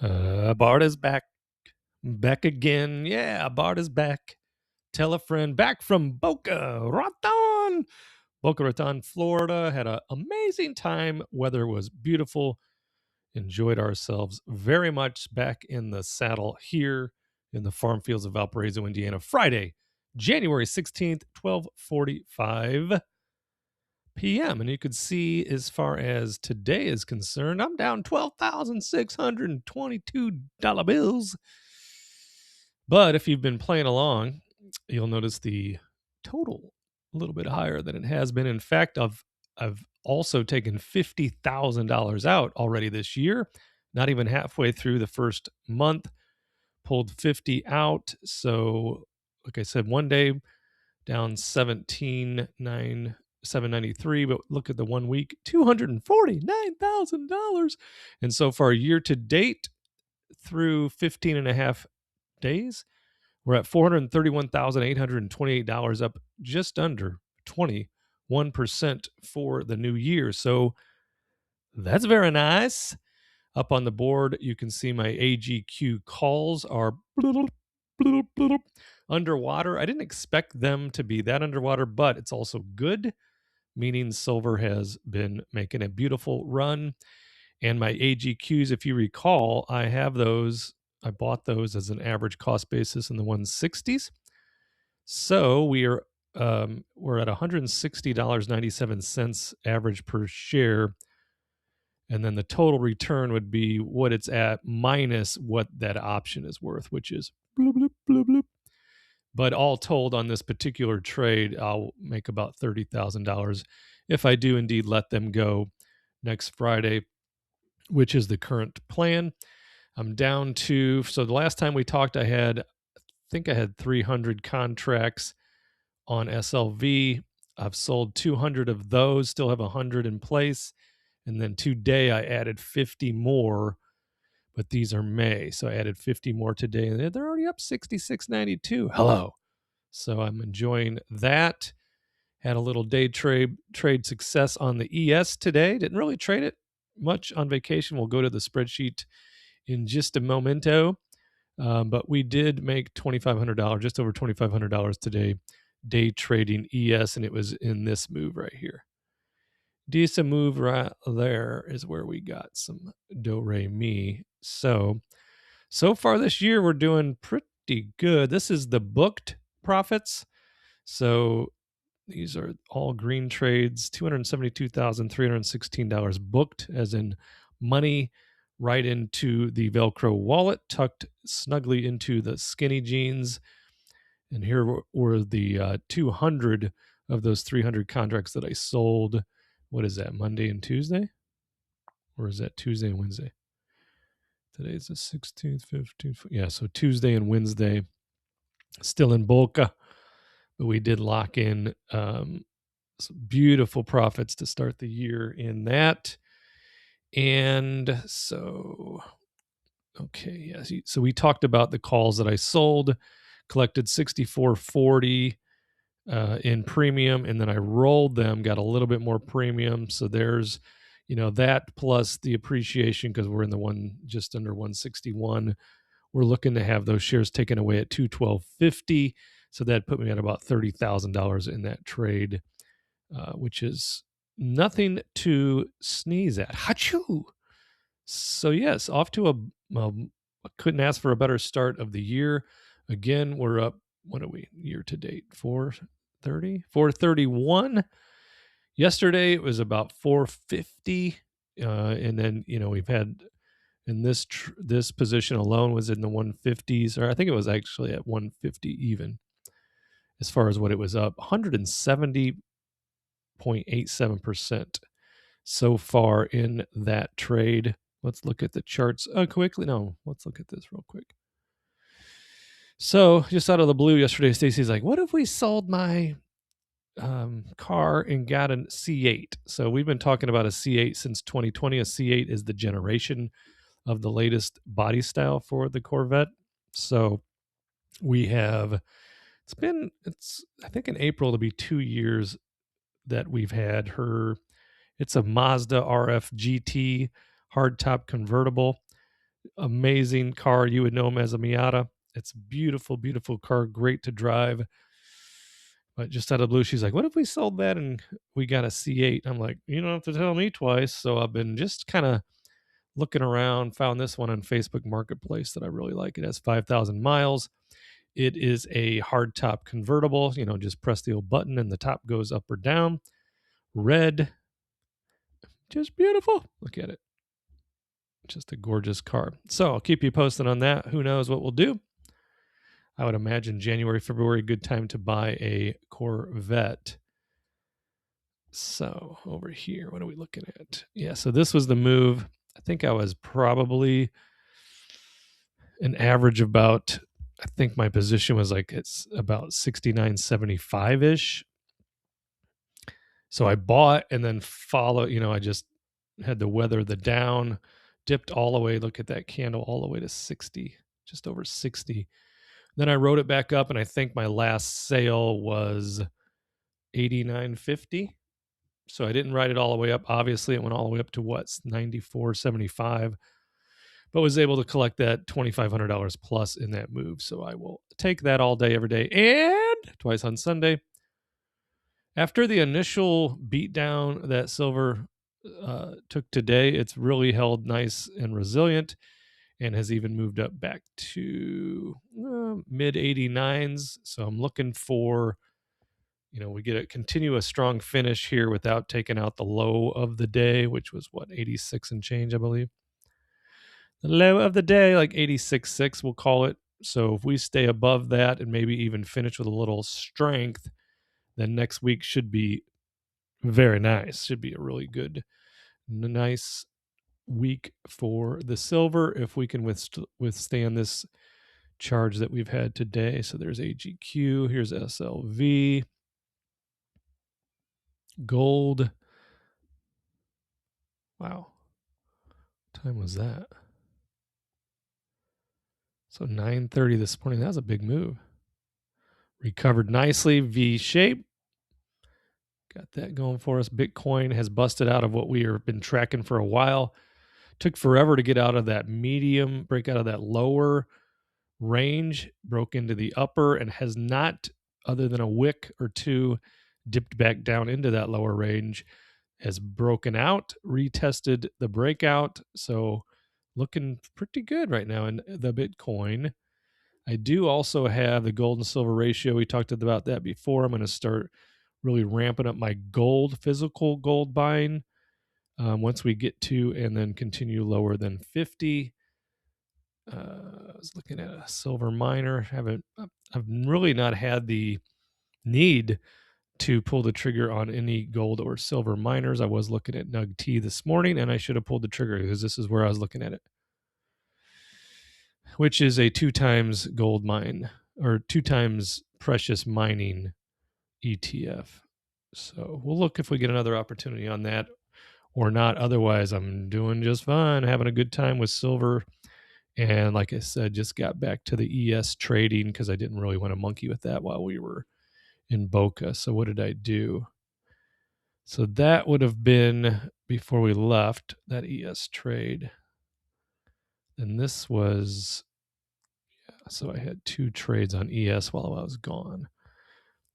Bart is back. Back again. Yeah, Bart is back. Tell a friend. Back from Boca Raton, Florida. Had an amazing time. Weather was beautiful. Enjoyed ourselves very much back in the saddle here in the farm fields of Valparaiso, Indiana. Friday, January 16th, 12:45 p.m. And you could see, as far as today is concerned, I'm down $12,622 bills. But if you've been playing along, you'll notice the total a little bit higher than it has been. In fact, I've also taken $50,000 out already this year. Not even halfway through the first month, pulled 50 out. So, like I said, one day down 17,793, but look at the 1 week, $249,000. And so far, year to date, through 15 and a half days, we're at $431,828, up just under 21% for the new year. So that's very nice. Up on the board, you can see my AGQ calls are underwater. I didn't expect them to be that underwater, but it's also good, meaning silver has been making a beautiful run. And my AGQs, if you recall, I have those. I bought those as an average cost basis in the 160s. So we're at $160.97 average per share. And then the total return would be what it's at minus what that option is worth, which is bloop, bloop, bloop, bloop. But all told, on this particular trade, I'll make about $30,000 if I do indeed let them go next Friday, which is the current plan. I'm down to, so the last time we talked, I think I had 300 contracts on SLV. I've sold 200 of those, still have 100 in place. And then today I added 50 more, but these are May. So I added 50 more today, and they're already up 66.92. Hello. So I'm enjoying that. Had a little day trade success on the ES today. Didn't really trade it much on vacation. We'll go to the spreadsheet in just a momento. But we did make $2,500, just over $2,500 today, day trading ES, and it was in this move right here. Decent move right there is where we got some do re mi. So far this year we're doing pretty good. This is the booked profits. So these are all green trades, $272,316 booked, as in money right into the Velcro wallet, tucked snugly into the skinny jeans. And here were the 200 of those 300 contracts that I sold. What is that, Monday and Tuesday? Or is that Tuesday and Wednesday? Today's the 16th, 15th. Yeah, so Tuesday and Wednesday, still in Boca. But we did lock in some beautiful profits to start the year in that. And so, okay, yes. So we talked about the calls that I sold, collected 64.40 in premium, and then I rolled them, got a little bit more premium. So there's, that plus the appreciation, because we're in the just under 161. We're looking to have those shares taken away at 212.50. So that put me at about $30,000 in that trade, which is nothing to sneeze at. Hachoo! So yes, off to I couldn't ask for a better start of the year. Again, we're up, what are we, year to date? 431. Yesterday it was about 450. And then, we've had in this position alone was in the 150s, or I think it was actually at 150 even, as far as what it was up, 170.87% so far in that trade. Let's look at the charts quickly. No, let's look at this real quick. So just out of the blue yesterday, Stacy's like, what if we sold my car and got a C8? So we've been talking about a C8 since 2020. A C8 is the generation of the latest body style for the Corvette. So we have, I think in April it'll be 2 years that we've had her. It's a Mazda RF GT hardtop convertible. amazing car. You would know him as a Miata. It's a beautiful, beautiful car, great to drive. But just out of the blue, she's like, "What if we sold that and we got a C8?" I'm like, "You don't have to tell me twice." So I've been just kind of looking around, found this one on Facebook Marketplace that I really like. It has 5,000 miles. It is a hardtop convertible. Just press the old button and the top goes up or down. Red, just beautiful. Look at it. Just a gorgeous car. So I'll keep you posted on that. Who knows what we'll do? I would imagine January, February, good time to buy a Corvette. So over here, what are we looking at? Yeah, so this was the move. I think I was probably an average about, I think my position was like it's about 69.75-ish. So I bought and then I just had to weather the down, dipped all the way, look at that candle, all the way to 60, just over 60. Then I wrote it back up, and I think my last sale was 89.50. So I didn't write it all the way up. Obviously, it went all the way up to 94.75, but was able to collect that $2,500 plus in that move. So I will take that all day, every day, and twice on Sunday. After the initial beatdown that silver took today, it's really held nice and resilient, and has even moved up back to mid 89s. So I'm looking for, we continue a strong finish here without taking out the low of the day, which was 86 and change, I believe. The low of the day, like 86.6, we'll call it. So if we stay above that and maybe even finish with a little strength, then next week should be very nice. Should be a really good, nice week for the silver if we can withstand this charge that we've had today. So there's AGQ, here's SLV, gold. Wow. What time was that? So 9:30 this morning. That was a big move. Recovered nicely, V shape. Got that going for us. Bitcoin has busted out of what we have been tracking for a while. Took forever to get out of that medium, break out of that lower range, broke into the upper, and has not, other than a wick or two, dipped back down into that lower range. Has broken out, retested the breakout. So looking pretty good right now in the Bitcoin. I do also have the gold and silver ratio. We talked about that before. I'm going to start really ramping up my gold, physical gold buying once we get to, and then continue lower than 50. I was looking at a silver miner. I've really not had the need to pull the trigger on any gold or silver miners. I was looking at NUG this morning, and I should have pulled the trigger because this is where I was looking at it, which is a 2 times gold mine or 2 times precious mining ETF. So we'll look if we get another opportunity on that or not. Otherwise, I'm doing just fine, having a good time with silver. And like I said, just got back to the ES trading because I didn't really want to monkey with that while we were in Boca. So what did I do? So that would have been before we left that ES trade. And this was, so I had 2 trades on ES while I was gone.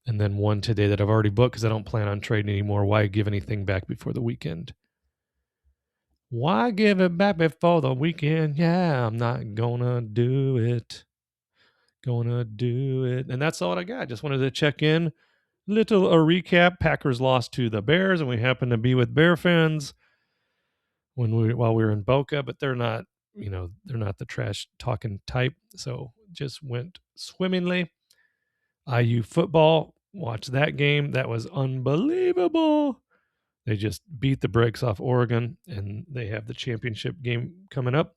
And then one today that I've already booked because I don't plan on trading anymore. Why give anything back before the weekend? Why give it back before the weekend? Yeah, I'm not gonna do it. Gonna do it. And that's all I got. Just wanted to check in. A recap. Packers lost to the Bears, and we happened to be with Bear fans while we were in Boca, but they're not, they're not the trash talking type. So just went swimmingly. IU football, watched that game. That was unbelievable. They just beat the brakes off Oregon, and they have the championship game coming up.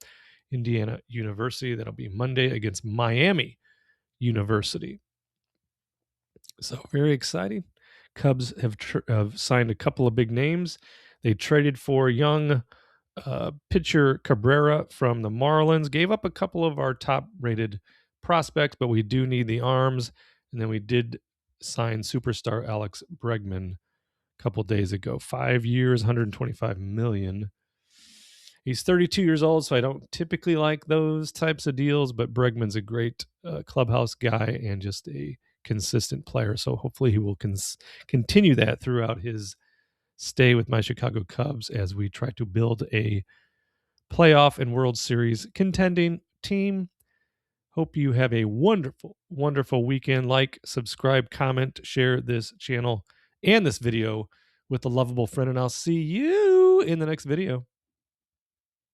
Indiana University, that'll be Monday against Miami University. So very exciting. Cubs have signed a couple of big names. They traded for young pitcher Cabrera from the Marlins, gave up a couple of our top-rated prospects, but we do need the arms. And then we did sign superstar Alex Bregman a couple days ago. 5 years, $125 million. He's 32 years old, so I don't typically like those types of deals, but Bregman's a great clubhouse guy and just a consistent player. So hopefully he will continue that throughout his stay with my Chicago Cubs as we try to build a playoff and World Series contending team. Hope you have a wonderful, wonderful weekend. Like, subscribe, comment, share this channel and this video with a lovable friend, and I'll see you in the next video.